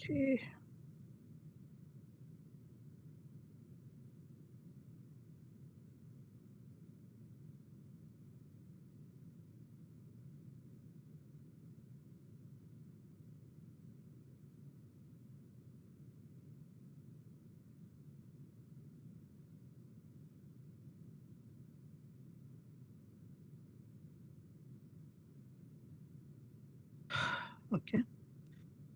Okay. Okay.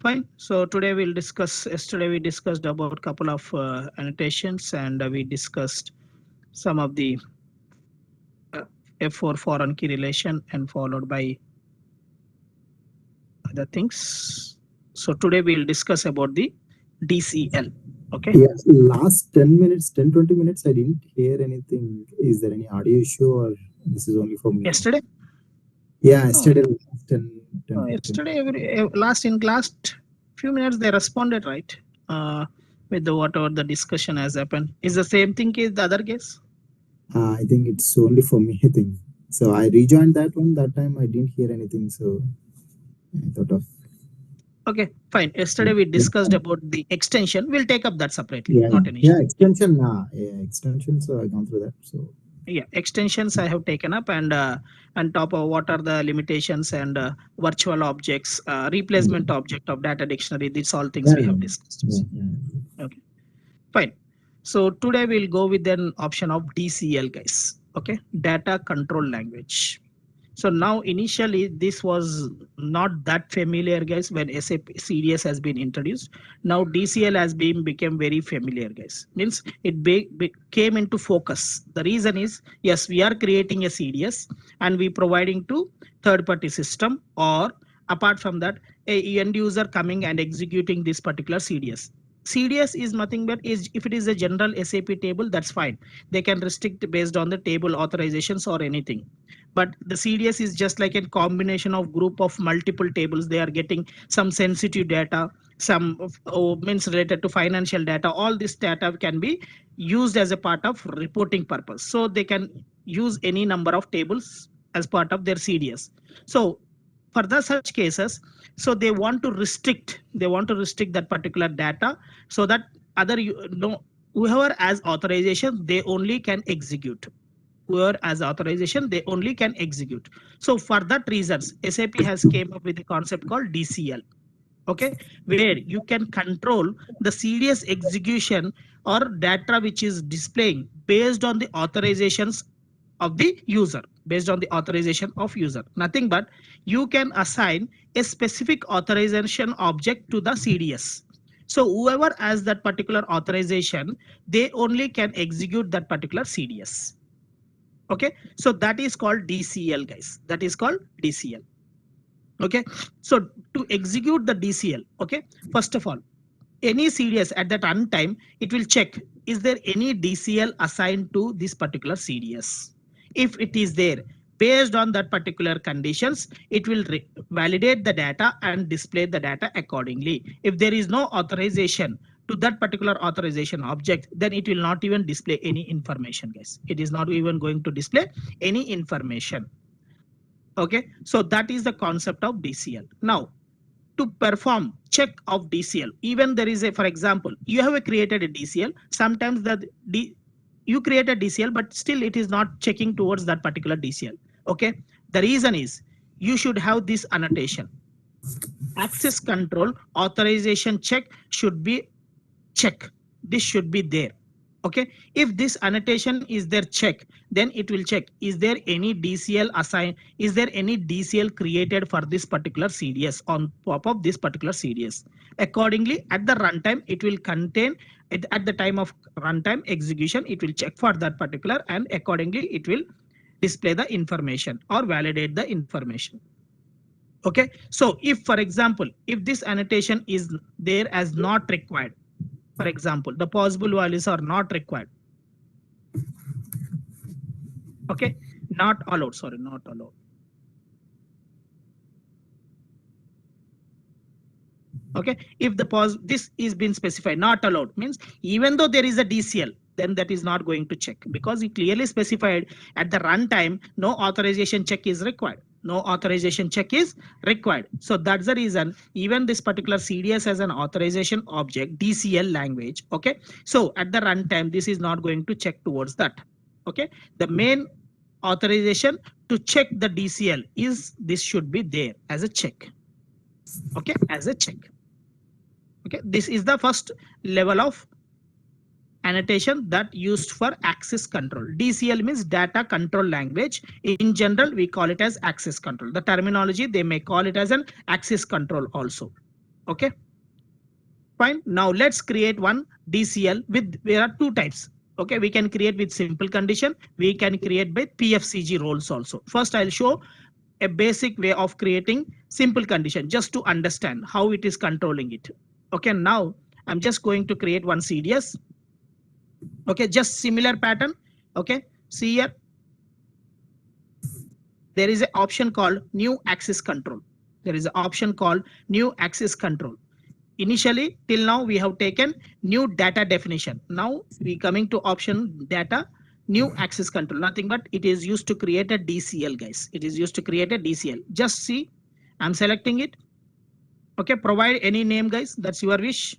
Fine. So today we'll discuss. Yesterday we discussed about couple of annotations, and we discussed some of the uh, F4 foreign key relation, and followed by other things. So today we'll discuss about the DCL. Okay. Yeah, last 10 minutes, 10, 20 minutes, I didn't hear anything. Is there any audio issue or this is only for me? Yesterday. Yeah, Oh, yesterday, last 10 yesterday, last few minutes they responded right with the whatever the discussion has happened. Is the same thing is the other case? I think it's only for me, I think. So I rejoined that one. That time I didn't hear anything. So I thought of. Okay, fine. Yesterday we discussed about the extension. We'll take up that separately. Yeah, Not an issue. yeah, extension. Yeah, extension. So I gone through that. So Yeah, extensions I have taken up, and on top of what are the limitations and virtual objects, replacement object of data dictionary. These all things yeah, we have discussed. yeah. Okay, fine. So today we'll go with an option of DCL, guys. Okay, data control language. So now initially this was not that familiar, guys, when SAP CDS has been introduced. Now DCL has been become very familiar, guys. Means it came into focus. The reason is, yes, we are creating a CDS and we providing to third party system, or apart from that, a end user coming and executing this particular CDS. CDS is nothing but is if it is a general SAP table, that's fine. They can restrict based on the table authorizations or anything. But the CDS is just like a combination of group of multiple tables. They are getting some sensitive data, some means related to financial data. All this data can be used as a part of reporting purpose. So they can use any number of tables as part of their CDS. So for the such cases, so they want to restrict that particular data, so that other no whoever has authorization they only can execute. Whoever has authorization they only can execute. So for that reasons SAP has came up with a concept called DCL. Okay, where you can control the CDS execution or data which is displaying based on the authorizations of the user, based on the authorization of user. Nothing but you can assign a specific authorization object to the CDS. So whoever has that particular authorization, they only can execute that particular CDS. Okay, so that is called DCL, guys. That is called DCL. Okay, so to execute the DCL, okay, first of all, any CDS at that runtime, it will check is there any DCL assigned to this particular CDS. If it is there, based on that particular conditions, it will validate the data and display the data accordingly. If there is no authorization to that particular authorization object, then it will not even display any information, guys. It is not even going to display any information. Okay, so that is the concept of DCL. Now to perform check of DCL, even there is a, for example, you have created a DCL, sometimes that you create a DCL but still it is not checking towards that particular DCL. Okay, the reason is you should have this annotation: access control authorization check should be check. This should be there. Okay, if this annotation is there check, then it will check is there any DCL assigned, is there any DCL created for this particular CDS on top of this particular CDS. Accordingly at the runtime it will contain at the time of runtime execution it will check for that particular, and accordingly it will display the information or validate the information. Okay, so if for example if this annotation is there as not required, for example the possible values are not required, okay, not allowed, sorry, not allowed. Okay, if the this is been specified not allowed means even though there is a DCL, then that is not going to check because it clearly specified at the runtime no authorization check is required. No authorization check is required. So that's the reason even this particular CDS has an authorization object, DCL language. Okay. So at the runtime, this is not going to check towards that. Okay. The main authorization to check the DCL is this should be there as a check. Okay. As a check. Okay. This is the first level of annotation that used for access control. DCL means data control language. In general, we call it as access control. The terminology, they may call it as an access control also. Okay. Fine. Now let's create one DCL with, there are two types. Okay. We can create with simple condition. We can create by PFCG roles also. First, I'll show a basic way of creating simple condition just to understand how it is controlling it. Okay. Now I'm just going to create one CDS. Okay, just similar pattern. Okay, see here, there is an option called new access control. There is an option called new access control. Initially, till now, we have taken new data definition. Now we coming to option data, new access control. Nothing but it is used to create a DCL, guys. It is used to create a DCL. Just see, I'm selecting it. Okay, provide any name, guys. That's your wish.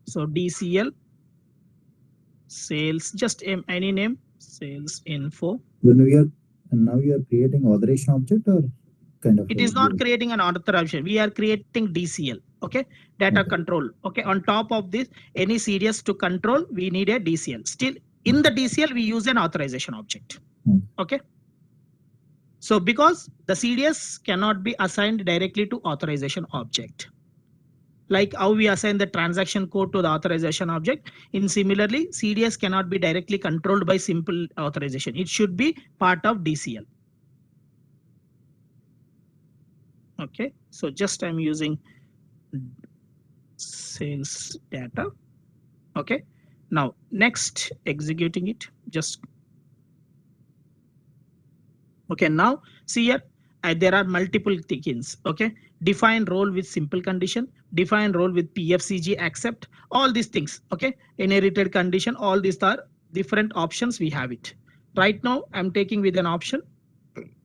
So DCL sales, just any name, sales info. When now we are creating authorization object or kind of. It is not creating an authorization. We are creating DCL. Okay, data control. Okay, on top of this, any CDS to control, we need a DCL. Still in the DCL, we use an authorization object. Okay. So because the CDS cannot be assigned directly to authorization object. Like how we assign the transaction code to the authorization object. In similarly, CDS cannot be directly controlled by simple authorization. It should be part of DCL. Okay, so just I'm using sales data. Okay, now next executing it. Just okay. Now see here, there are multiple things. Okay, define role with simple condition, define role with PFCG accept, all these things. Okay, inherited condition, all these are different options we have it. Right now I'm taking with an option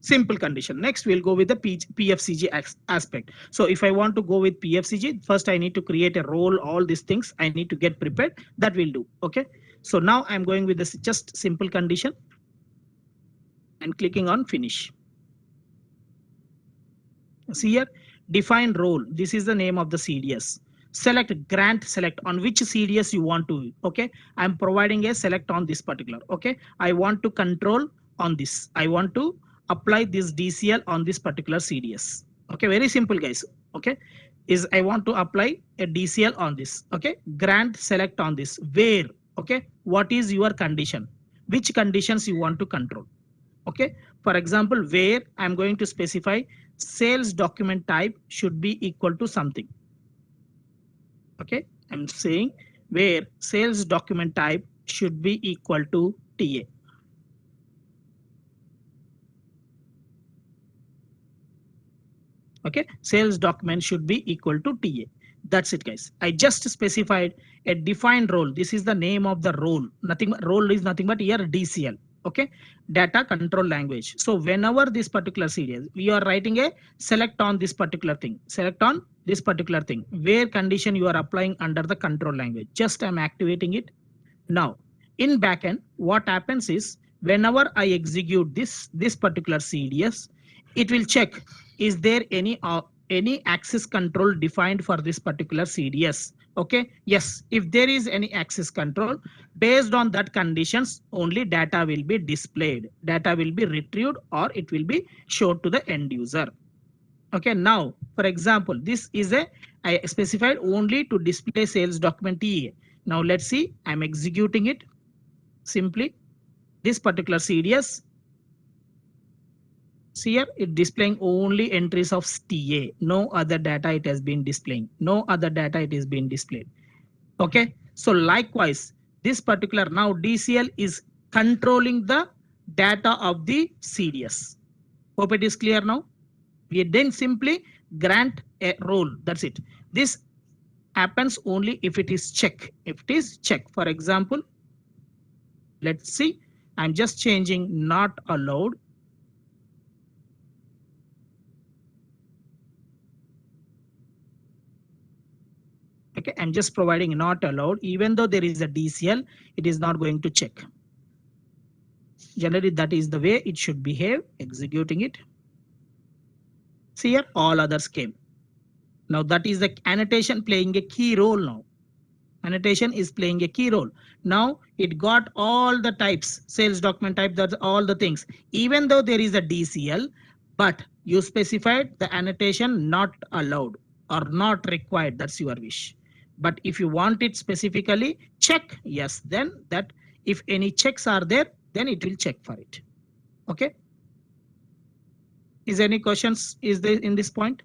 simple condition. Next we'll go with the PFCG aspect. So if I want to go with PFCG, first I need to create a role, all these things I need to get prepared. That will do. Okay, so now I'm going with this just simple condition and clicking on finish. See here, define role. This is the name of the CDS. Select grant, select on which CDS you want to. Okay, I'm providing a select on this particular. Okay, I want to control on this. I want to apply this DCL on this particular CDS. Okay, very simple, guys. Okay, is I want to apply a DCL on this. Okay, grant, select on this. Where? Okay, what is your condition? Which conditions you want to control? Okay, for example, where I'm going to specify sales document type should be equal to something. Okay, I'm saying where sales document type should be equal to TA. Okay, sales document should be equal to TA. That's it, guys. I just specified a defined role. This is the name of the role. Nothing, role is nothing but here DCL. Okay, data control language. So whenever this particular series, we are writing a select on this particular thing, select on this particular thing, where condition you are applying under the control language. Just I'm activating it. Now in backend, what happens is whenever I execute this particular CDS, it will check, is there any access control defined for this particular CDS? Okay, yes, if there is any access control, based on that conditions, only data will be displayed, data will be retrieved, or it will be shown to the end user. Okay, now for example, this is I specified only to display sales document TA. Now let's see, I'm executing it simply. This particular CDS, see here, it displaying only entries of TA, no other data it has been displaying, no other data it is being displayed. Okay, so likewise, this particular now DCL is controlling the data of the CDS. Hope it is clear now. We then simply grant a role. That's it. This happens only if it is check. If it is check, for example, let's see, I'm just changing not allowed Okay, I'm just providing not allowed. Even though there is a DCL, it is not going to check. Generally, that is the way it should behave, executing it. See here, all others came. Now that is the annotation playing a key role now. Annotation is playing a key role. Now it got all the types, sales document type, that's all the things. Even though there is a DCL, but you specified the annotation not allowed or not required, that's your wish. But if you want it specifically, check yes, then that if any checks are there, then it will check for it. Okay. Is there any questions is there in this point?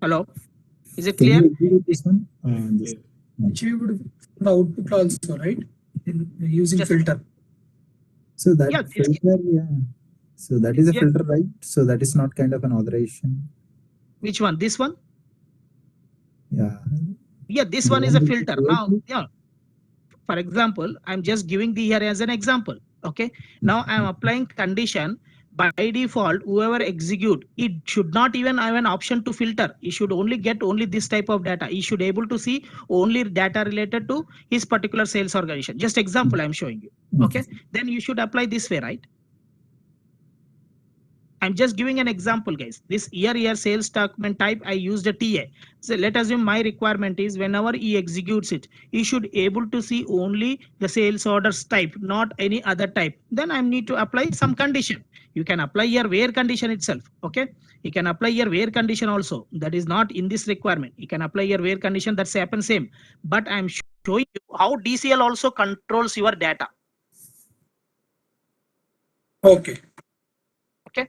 Hello, is it Can clear? you repeat this one? Achieved the output also, right? In using Just- filter. So that Yeah, filter, yeah. So that is a Yeah. filter, right? So that is not kind of an authorization. Which one? This one? Yeah. Yeah, this You one is a want me to filter. create Now, it? yeah. For example, I'm just giving the here as an example. Okay. Now I'm applying condition. By default, whoever execute, it should not even have an option to filter. He should only get only this type of data. He should able to see only data related to his particular sales organization. Just example I'm showing you. Okay. Then you should apply this way, right? I'm just giving an example, guys. This year sales document type, I used a TA. So let us assume my requirement is whenever he executes it, he should able to see only the sales orders type, not any other type. Then I need to apply some condition. You can apply here where condition itself. Okay. You can apply here where condition also. That is not in this requirement. You can apply here where condition, that's happen same. But I'm showing you how DCL also controls your data. Okay. Okay.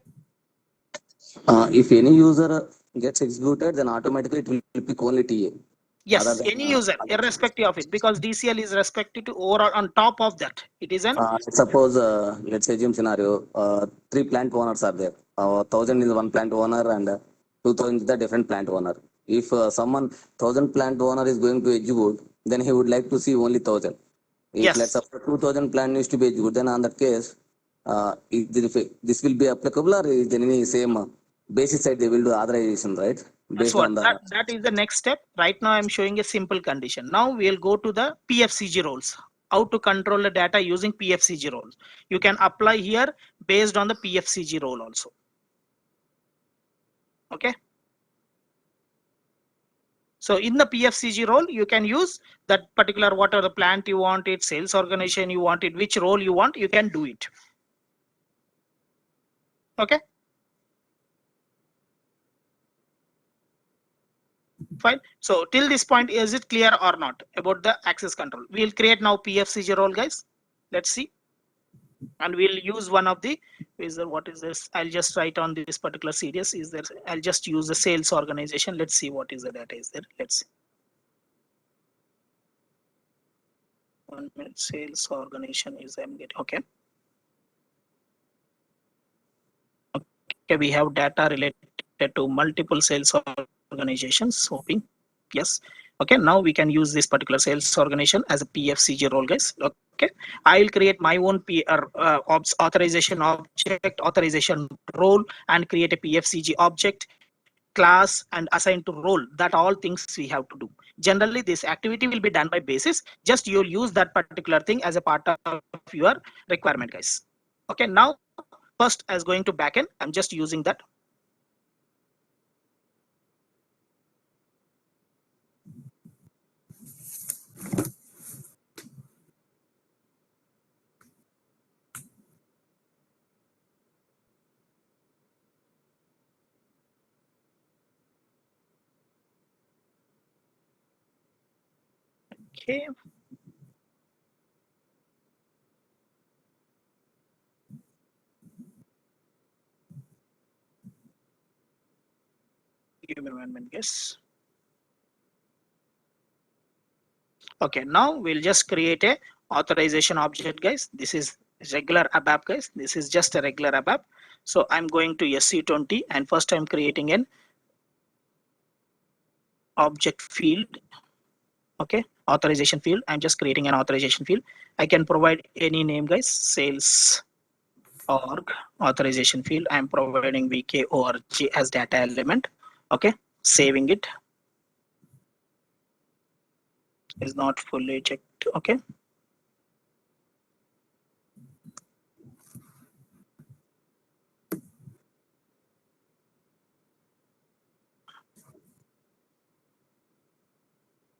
If any user gets executed, then automatically it will pick only TA. Yes, any user, irrespective of it, because DCL is respective to overall on top of that. It is an Suppose, let's assume scenario, 3 plant owners are there. 1,000 is one plant owner and 2,000 is the different plant owner. If someone 1,000 plant owner is going to execute, then he would like to see only 1,000. If Yes. let's suppose 2,000 plant needs to be executed, then on that case, this will be applicable, or is there any same basis side they will do authorization, right? That's Based what on the that is the next step. Right now I'm showing a simple condition. Now we'll go to the PFCG roles. How to control the data using PFCG roles. You can apply here based on the PFCG role also. Okay. So in the PFCG role, you can use that particular whatever the plant you want it, sales organization you want it, which role you want, you can do it. Okay. Fine. So till this point, is it clear or not about the access control? We'll create now PFCG role, guys. Let's see. And we'll use one of the, what is this? I'll just write on this particular series. Is there? I'll just use the sales organization. Let's see what is the data is there. Let's see. 1 minute sales organization is I'm getting okay. Okay, we have data related to multiple sales organizations. Hoping, yes. Okay, now we can use this particular sales organization as a PFCG role, guys. Okay, I will create my own authorization object, authorization role, and create a PFCG object, class, and assign to role. That all things we have to do. Generally, this activity will be done by basis. Just you'll use that particular thing as a part of your requirement, guys. Okay, now first as going to backend, I'm just using that. Okay. Give me 1 minute, guys. Okay, now we'll just create a authorization object, guys. This is regular ABAP, guys. This is just a regular ABAP. So I'm going to SC20 and first I'm creating an object field. Okay, authorization field. I'm just creating an authorization field. I can provide any name, guys. Sales org authorization field. I'm providing vk org as data element. Okay, saving it. Is not fully checked. Okay,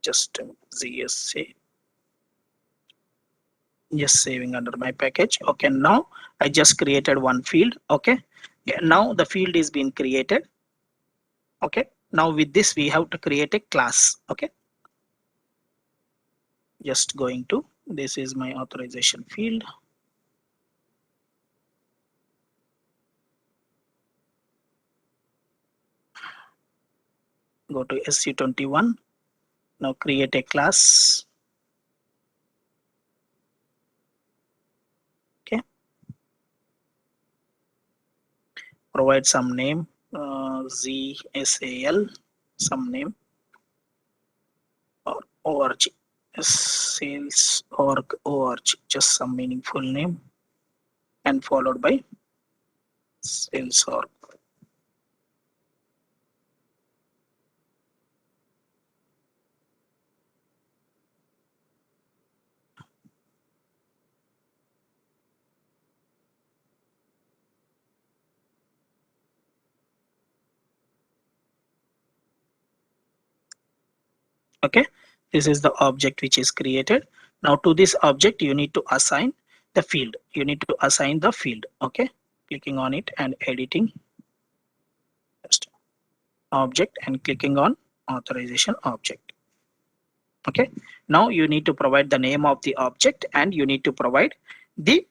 just ZSA. Just saving under my package. Okay, now I just created one field. Okay, yeah, now the field is being created. Okay, now with this we have to create a class. Okay, just going to, this is my authorization field. Go to SC21. Now create a class. Okay, provide some name, ZSAL, some name, or org, sales org, just some meaningful name, and followed by sales org. Okay, this is the object which is created. Now to this object you need to assign the field. You need to assign the field. Okay, clicking on it and editing, just object, and clicking on authorization object. Okay, now you need to provide the name of the object and you need to provide the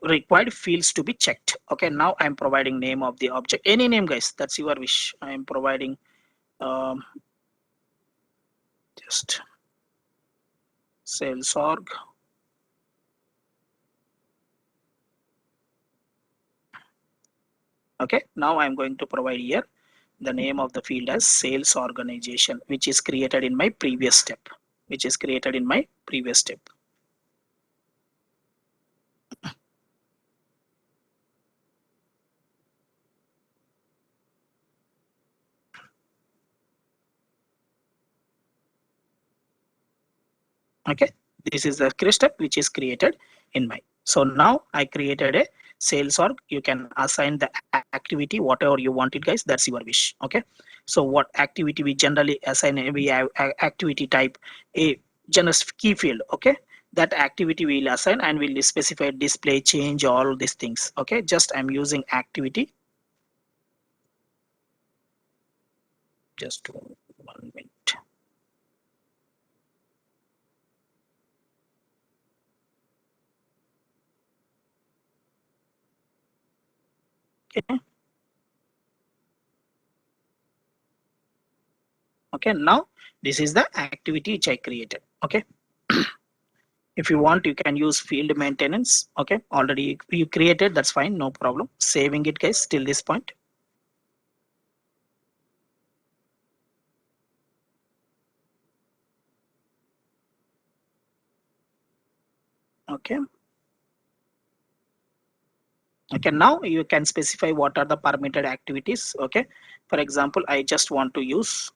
required fields to be checked. Okay, now I'm providing name of the object, any name guys, that's your wish. I am providing just sales org. Okay, now I'm going to provide here the name of the field as sales organization, which is created in my previous step, Okay, this is the step which is created in my. So now I created a sales org. You can assign the activity whatever you want it guys, that's your wish. Okay, so what activity we generally assign, we have activity type a just key field. Okay, that activity we'll assign and we'll specify display, change, all these things. Okay, just I'm using activity. Just 1 minute. Okay. Okay, now this is the activity which I created. Okay. If you want, you can use field maintenance. Okay, already you created, that's fine, no problem. Saving it guys till this point. Okay. Okay, now you can specify what are the permitted activities. Okay, for example, I just want to use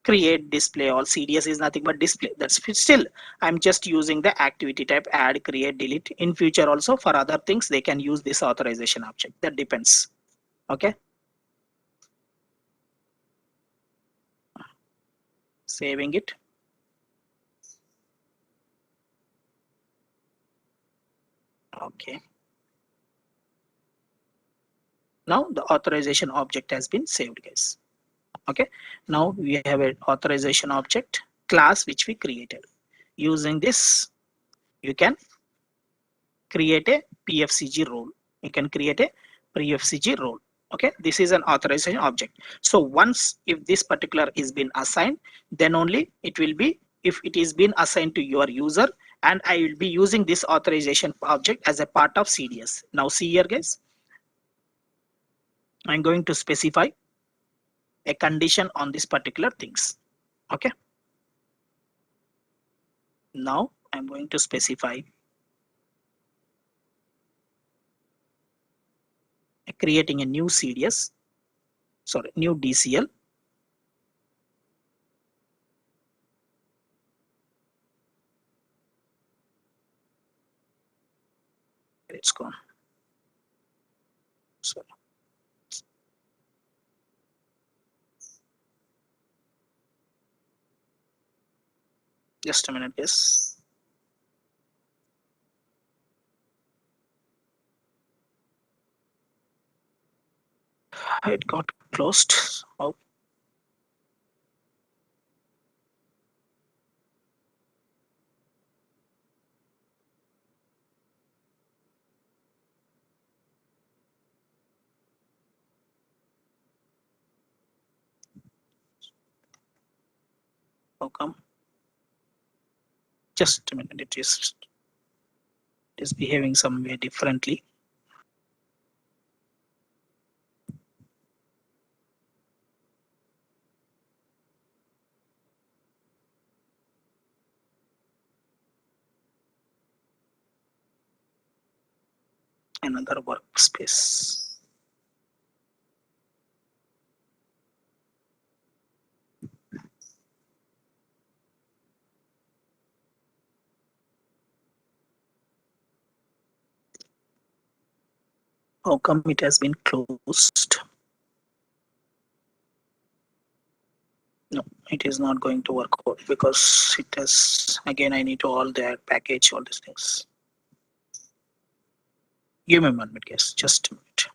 create display. All CDS is nothing but display. That's still I'm just using the activity type add, create, delete. In future also for other things they can use this authorization object. That depends. Okay, saving it. Okay, now the authorization object has been saved guys. Okay, now we have an authorization object class which we created. Using this you can create a pfcg role. Okay, this is an authorization object. So once if this particular is been assigned, then only it will be, if it is been assigned to your user, and I will be using this authorization object as a part of CDS. Now see here guys, I'm going to specify a condition on this particular things. Okay, now I'm going to specify creating a new CDS, sorry, new DCL. It's gone. Sorry. Just a minute, yes. It got closed. Oh. How come? Just a minute, it is behaving some way differently. Another workspace. How come it has been closed? No, it is not going to work out because it has, again, I need to all the package, all these things. Give me 1 minute, guys, just a minute.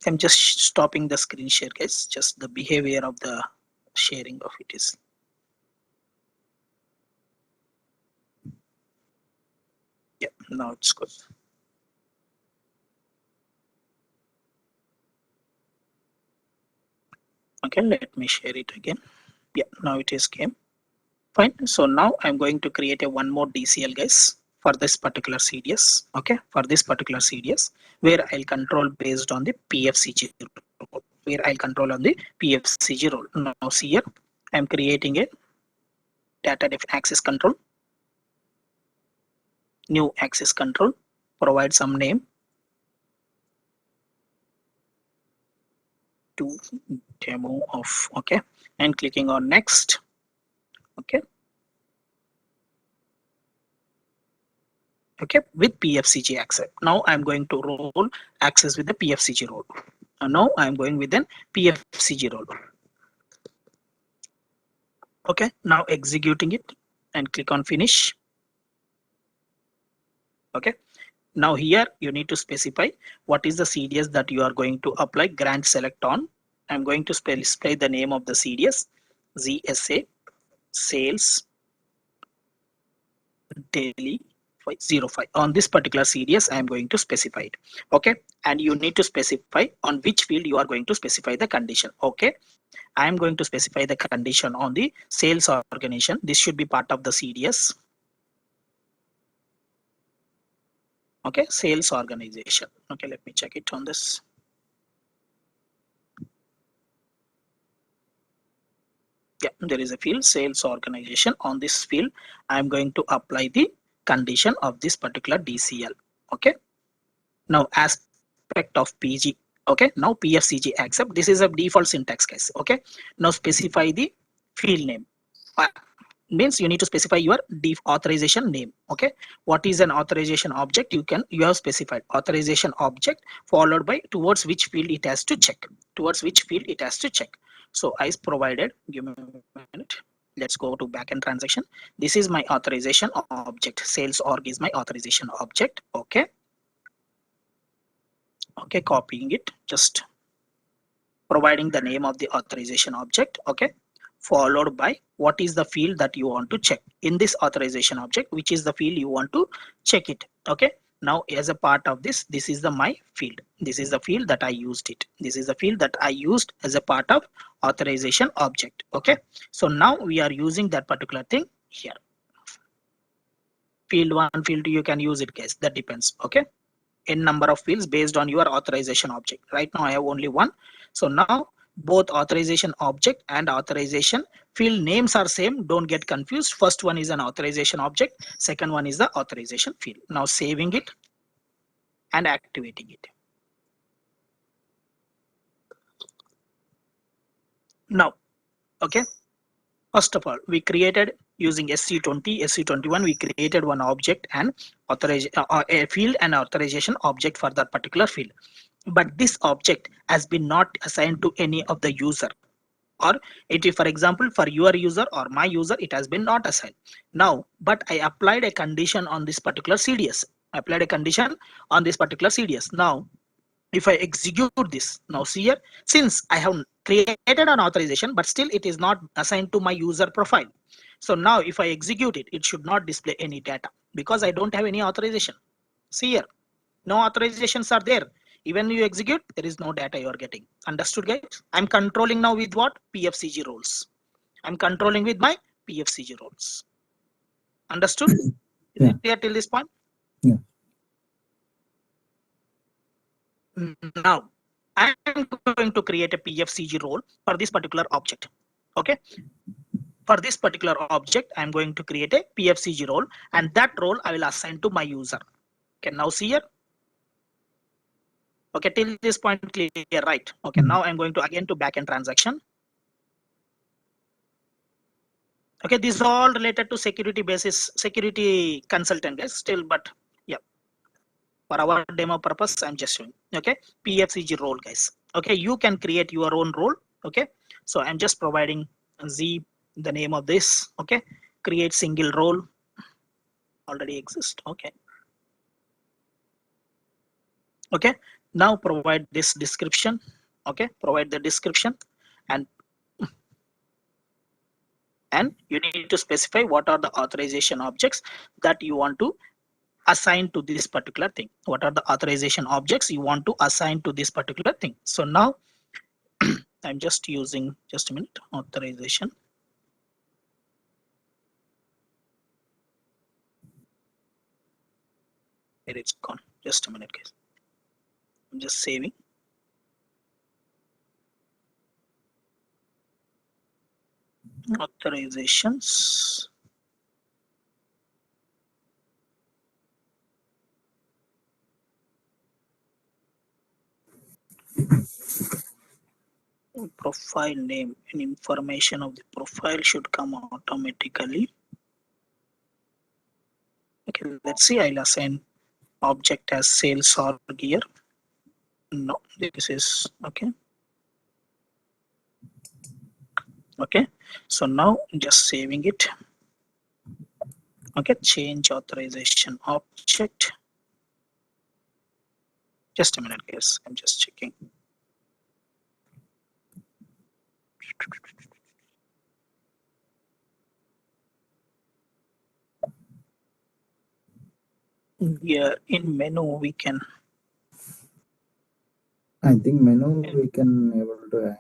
I'm just stopping the screen share, guys. Just the behavior of the sharing of it is. Yeah, now it's good. Okay, let me share it again. Yeah, now it is came. Fine. So now I'm going to create a one more DCL, guys, for this particular CDS. Okay, for this particular CDS, where I'll control based on the PFCG role. Where I'll control on the PFCG role. Now see here, I'm creating a data access control. New access control. Provide some name to demo of. Okay, and clicking on next. Okay. Okay, with PFCG access. Now I'm going to role access with the PFCG role. And now I'm going with an PFCG role. Okay, now executing it and click on finish. Okay, now here you need to specify what is the CDS that you are going to apply grant select on. I'm going to specify the name of the CDS, ZSA sales daily 05. On this particular CDS, I am going to specify it. Okay, and you need to specify on which field you are going to specify the condition. Okay, I am going to specify the condition on the sales organization. This should be part of the CDS. Okay, sales organization. Okay, let me check it on this. Yeah, there is a field sales organization. On this field, I am going to apply the condition of this particular DCL. Okay, now aspect of PG. Okay, now PFCG accept. This is a default syntax, guys. Okay, now specify the field name. Means you need to specify your authorization name. Okay, what is an authorization object? You have specified authorization object followed by towards which field it has to check. Towards which field it has to check. So I provided. Give me a minute. Let's go to backend transaction. This is my authorization object. Sales org is my authorization object. Okay. Okay, copying it. Just providing the name of the authorization object. Okay, followed by what is the field that you want to check in this authorization object, which is the field you want to check it. Okay, now as a part of this is the my field. This is the field that I used it. This is the field that I used as a part of authorization object. Okay, so now we are using that particular thing here. Field 1, field 2, you can use it, guys. That depends. Okay, n number of fields based on your authorization object. Right now I have only one. So now Both authorization object and authorization field names are same. Don't get confused. First one is an authorization object. Second one is the authorization field. Now saving it and activating it. Now, okay. First of all, we created using SC20, SC21, we created one object and a field and authorization object for that particular field. But this object has been not assigned to any of the user, or it is, for example, for your user or my user, it has been not assigned. Now, but I applied a condition on this particular CDS. I applied a condition on this particular CDS. Now, if I execute this, now see here, since I have created an authorization, but still it is not assigned to my user profile. So now if I execute it, it should not display any data because I don't have any authorization. See here, no authorizations are there. Even you execute, there is no data you are getting. Understood, guys? I'm controlling now with what? PFCG roles. I'm controlling with my PFCG roles. Understood? Is Yeah. it clear till this point? Yeah. Now, I'm going to create a PFCG role for this particular object. Okay. For this particular object, I'm going to create a PFCG role, and that role I will assign to my user. Okay. Now see here. Okay. Till this point clear, right? Okay. Now I'm going to again to backend transaction. Okay. This is all related to security basis, security consultant, guys. Still, but yeah. For our demo purpose, I'm just showing. Okay. PFCG role, guys. Okay. You can create your own role. Okay. So I'm just providing the name of this. Okay. Create single role. Already exists. Okay. Okay. Now provide this description. Okay. Provide the description, and you need to specify what are the authorization objects that you want to assign to this particular thing. What are the authorization objects you want to assign to this particular thing? So now I'm just using, just a minute, authorization. Here it's gone. Just a minute, guys. I'm just saving. Authorizations. Profile name and information of the profile should come automatically. Okay, let's see. I'll assign object as sales org here. No, this is okay. Okay, so now just saving it. Okay, change authorization object. Just a minute, guys. I'm just checking. Here in menu we can. I think menu we can able to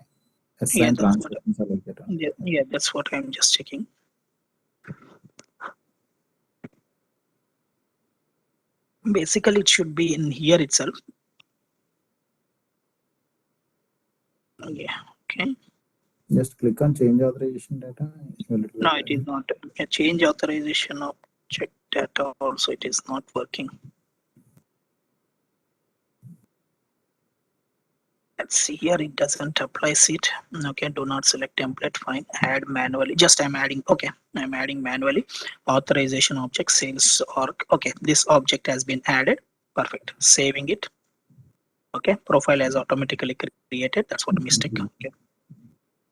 assign that's what- transactions or like that. Yeah, that's what I'm just checking. Basically, it should be in here itself. Yeah. Okay. Just click on change authorization data. No, it is not. A change authorization object data also it is not working. Let's see here, it doesn't apply it. Okay, do not select template. Fine, add manually. Just I'm adding. Okay, I'm adding manually. Authorization object sales org. Okay, this object has been added. Perfect. Saving it. Okay, profile has automatically created. That's what mistake. Okay.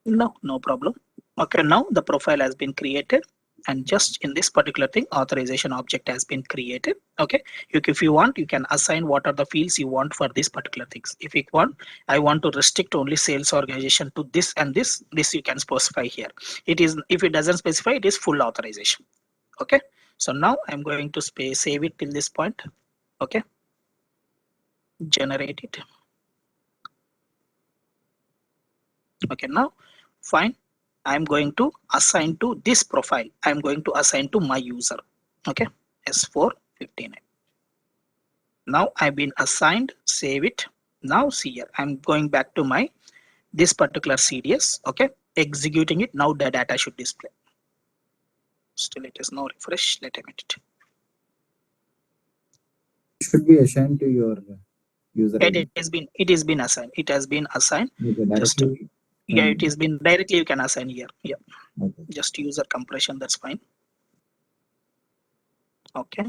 No problem. Okay, now the profile has been created, and just in this particular thing, authorization object has been created. Okay, if you want, you can assign what are the fields you want for these particular things. If you want, I want to restrict only sales organization to this and this you can specify here. It is, if it doesn't specify, it is full authorization. Okay, so now I'm going to save it till this point. Okay, generate it. Okay, now fine. I'm going to assign to this profile. I'm going to assign to my user. Okay, S459. Now I've been assigned. Save it. Now see here, I'm going back to my this particular CDS, okay, executing it. Now the data should display. Still it is no refresh. Let me edit. Should be assigned to your user ID. It has been assigned. It has been assigned. Okay, Just directly. yeah, it has been directly. You can assign here. Yeah, Okay. just user compression. That's fine. Okay.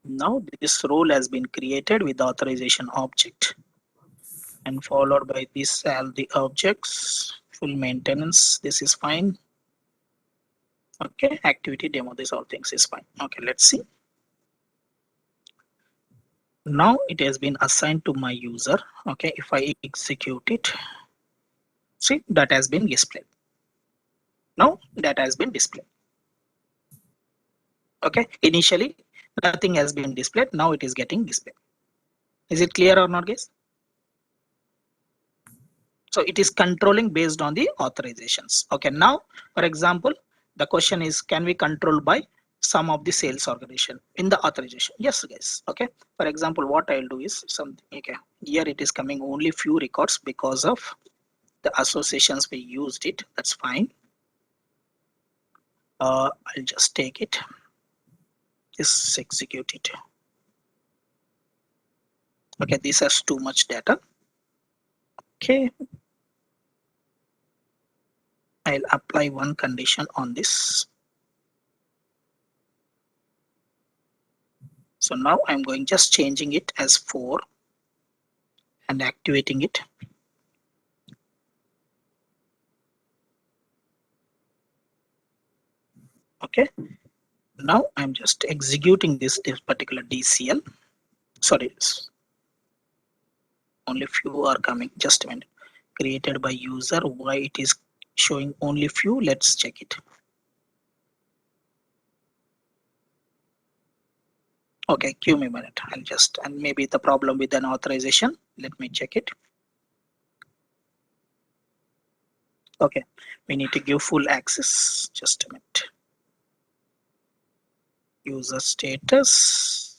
Now this role has been created with the authorization object and followed by this all the objects, full maintenance. This is fine. Okay, activity demo. This all things is fine. Okay, let's see. Now it has been assigned to my user. Okay, if I execute it, see that has been displayed. Now that has been displayed. Okay, initially nothing has been displayed. Now it is getting displayed. Is it clear or not, guys? So it is controlling based on the authorizations. Okay, now for example, the question is, can we control by some of the sales organization in the authorization? Yes, guys. Okay, for example, what I'll do is something. Okay, here it is coming only few records because of the associations we used it. That's fine. I'll just take it. Just execute it. Okay, this has too much data. Okay, I'll apply one condition on this. So now I'm going just changing it as 4 and activating it. Okay, now I'm just executing this particular DCL. Sorry, only few are coming. Just a minute. Created by user. Why it is showing only few? Let's check it. Okay, give me a minute. I'll just, and maybe the problem with an authorization. Let me check it. Okay, we need to give full access. Just a minute. User status.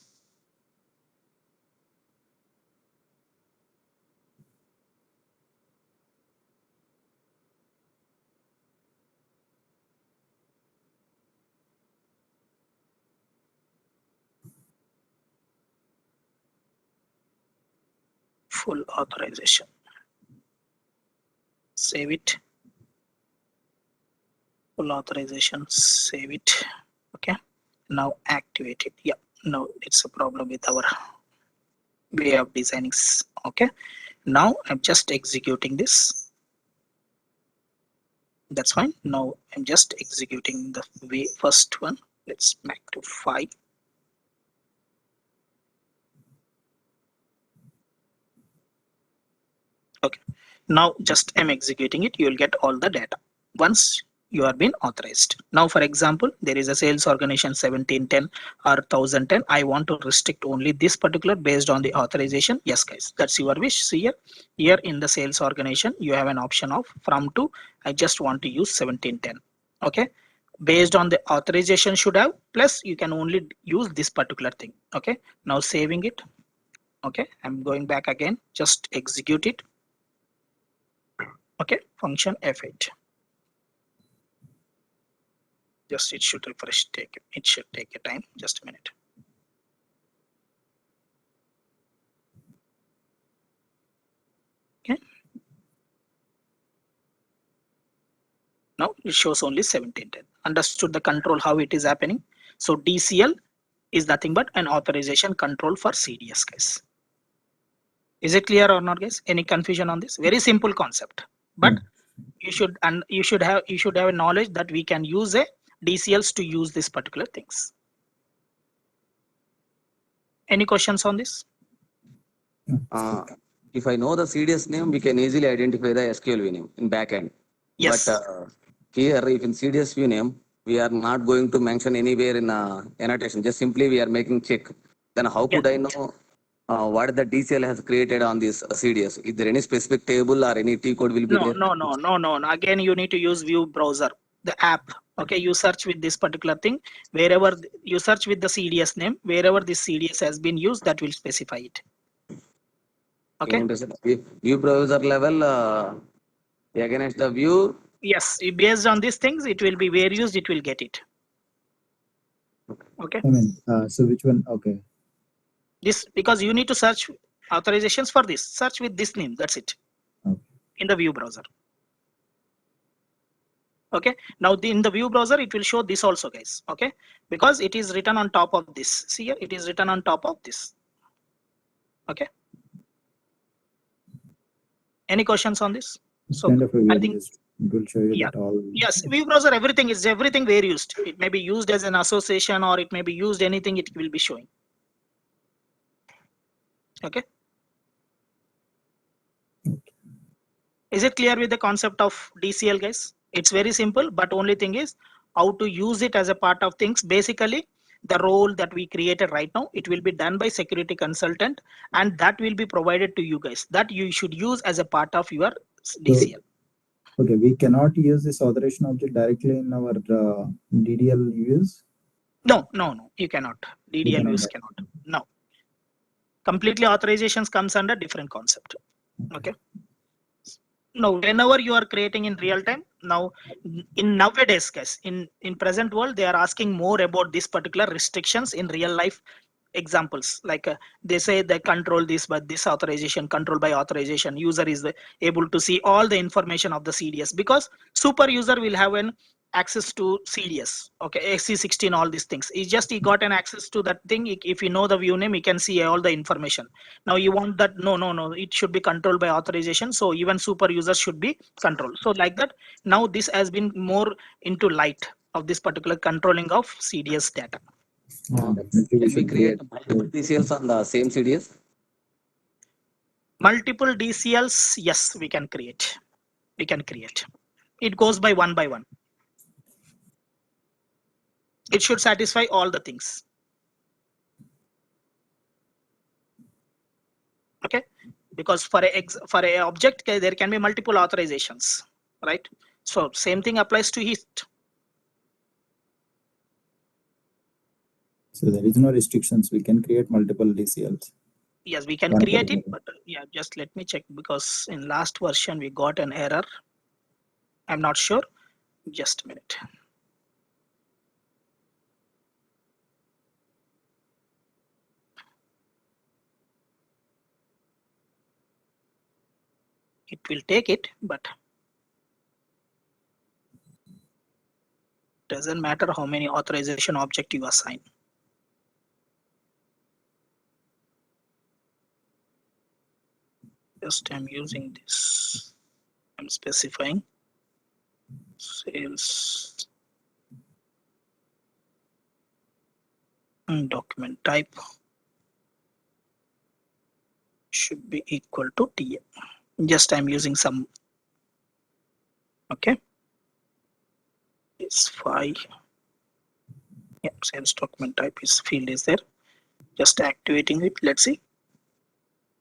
Full authorization. Save it. Full authorization. Save it. Okay. Now activate it. Yeah. No, it's a problem with our way of designing. Okay. Now I'm just executing this. That's fine. Now I'm just executing the way first one. Let's back to 5. Okay. Now just I'm executing it. You will get all the data once you have been authorized. Now, for example, there is a sales organization 1710 or 1010. I want to restrict only this particular based on the authorization. Yes, guys, that's your wish. See here in the sales organization, you have an option of from to. I just want to use 1710. Okay. Based on the authorization should have, plus you can only use this particular thing. Okay. Now saving it. Okay. I'm going back again. Just execute it. Okay. Function F8. Just it should refresh. It should take a time. Just a minute. Okay. Now it shows only 1710. Understood the control how it is happening. So DCL is nothing but an authorization control for CDS, guys. Is it clear or not, guys? Any confusion on this? Very simple concept, but you should have a knowledge that we can use a DCLs to use this particular things. Any questions on this? If I know the CDS name, we can easily identify the SQL view name in backend. Yes. But here, if in CDS view name, we are not going to mention anywhere in annotation. Just simply we are making check. Then how could I know what the DCL has created on this CDS? Is there any specific table or any T code will be there? No. Again, you need to use view browser, the app. Okay, you search with this particular thing. Wherever you search with the CDS name, wherever this CDS has been used, that will specify it. Okay. View browser level against the view. Yes, based on these things, it will be where used, it will get it. Okay. I mean, so which one? Okay. This, because you need to search authorizations for this. Search with this name. That's it. Okay. In the view browser. Okay. Now in the view browser, it will show this also, guys. Okay. Because it is written on top of this. See here, it is written on top of this. Okay. Any questions on this? It's So kind of a I weird think, use. It will show you yeah. that all. Yes, view browser, everything is everything where used. It may be used as an association or it may be used anything, it will be showing. Okay. Is it clear with the concept of DCL, guys? It's very simple, but only thing is how to use it as a part of things. Basically, the role that we created right now, it will be done by security consultant, and that will be provided to you guys. That you should use as a part of your DCL. Okay, we cannot use this authorization object directly in our DDL views. No, you cannot. DDL cannot views do- cannot. No. Completely authorizations comes under different concept. Okay. Now, whenever you are creating in real time, now in nowadays, guys, in present world, they are asking more about this particular restrictions in real life examples. Like they say they control this, but this authorization, control by authorization, user is able to see all the information of the CDS, because super user will have an access to CDS. Okay, XC16, all these things. He got an access to that thing. If you know the view name, he can see all the information. Now you want that, no, it should be controlled by authorization. So even super users should be controlled. So like that, now this has been more into light of this particular controlling of CDS data. Definitely, we Can we should create multiple DCLs on the same CDS? Multiple DCLs, yes, we can create. It goes by one. It should satisfy all the things. Okay, because for a object there can be multiple authorizations, right? So same thing applies to it. So there is no restrictions. We can create multiple DCLs. Yes, we can One create it, particular. but yeah, just let me check, because in last version we got an error. I'm not sure. Just a minute. It will take it, but doesn't matter how many authorization object you assign. Just I'm using this. I'm specifying sales and document type should be equal to TA. Just I'm using some. Okay. It's 5. Yeah, sales document type is field is there. Just activating it. Let's see.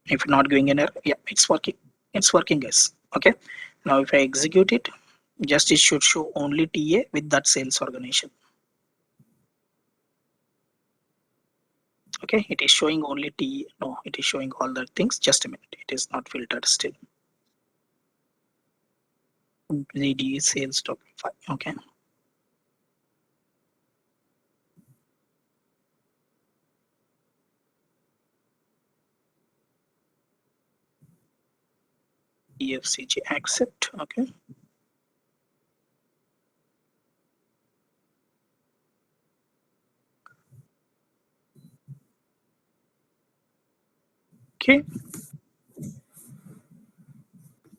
If not giving an error, yeah, it's working. It's working, guys. Okay. Now if I execute it, just it should show only TA with that sales organization. Okay, it is showing only TA. No, it is showing all the things. Just a minute. It is not filtered still. ZD sales document 5. Okay. EFCG accept. Okay. Okay.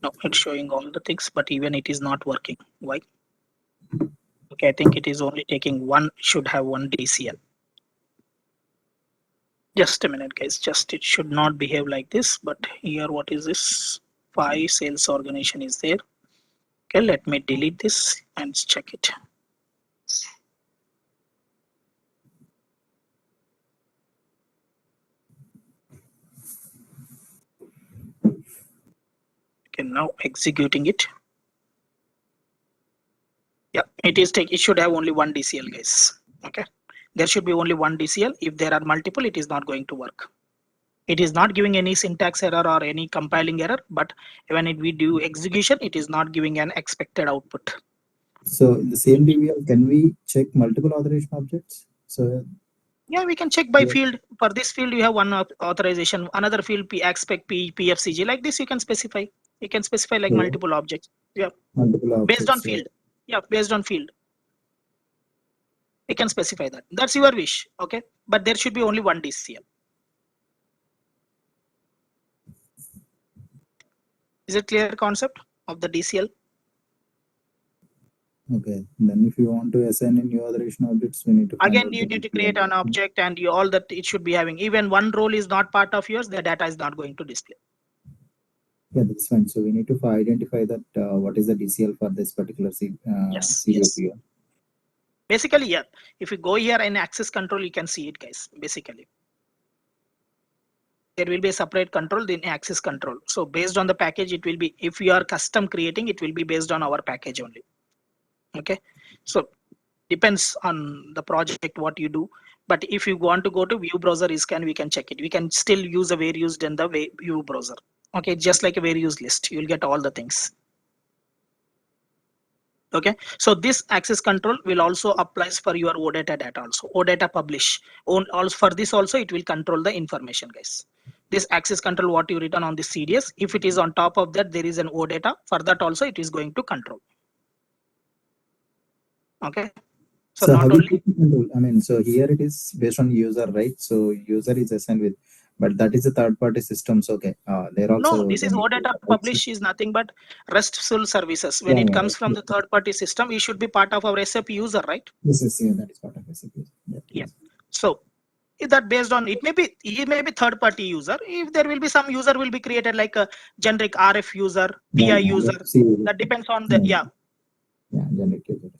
No, it's showing all the things, but even it is not working. Why? Okay, I think it is only taking one, should have one DCL. Just a minute, guys. Just it should not behave like this, but here, what is this? 5 sales organization is there. Okay, let me delete this and check it. Okay, now executing it. Yeah, it should have only one DCL, guys. Okay, there should be only one DCL. If there are multiple, it is not going to work. It is not giving any syntax error or any compiling error, but when we do execution, it is not giving an expected output. So in the same DVL, can we check multiple authorization objects? So Yeah, we can check by Yeah. field. For this field, you have one authorization, another field expect PFCG. Like this, you can specify. You can specify like Yeah. multiple objects. Yeah, multiple objects. based on so- field. Yeah, based on field. You can specify that. That's your wish. Okay, but there should be only one DCL. Is it clear concept of the DCL? Okay. Then if you want to assign a new authorization objects, we need to find Again, out you the need to DCL. create an object and you all that it should be having. Even one role is not part of yours, the data is not going to display. Yeah, that's fine. So we need to identify that what is the DCL for this particular Yes, series yes. here. Basically, yeah. If you go here in access control, you can see it, guys. Basically, there will be a separate control, then access control. So based on the package, it will be, if you are custom creating, it will be based on our package only. Okay, so depends on the project what you do. But if you want to go to view browser scan, we can check it. We can still use a where used in the view browser. Okay, just like a where used list, you'll get all the things. Okay, so this access control will also applies for your OData data also. OData publish. Also for this also it will control the information, guys. This access control what you written on the CDS, if it is on top of that there is an OData, for that also it is going to control. Okay, so So not how we only keep it control? I mean, so here it is based on user, right? So user is assigned with, but that is a third party systems. Okay, they're also. no, this is OData publish is nothing but RESTful services. When Yeah, it yeah, comes right. from the third party system, we should be part of our SAP user, right? Yes, yeah, that is part of SAP. Yeah. Yeah. So is that based on it may be third party user. If there will be some user will be created like a generic RF user, Yeah, TI yeah, user. see, That depends on the yeah, generic user.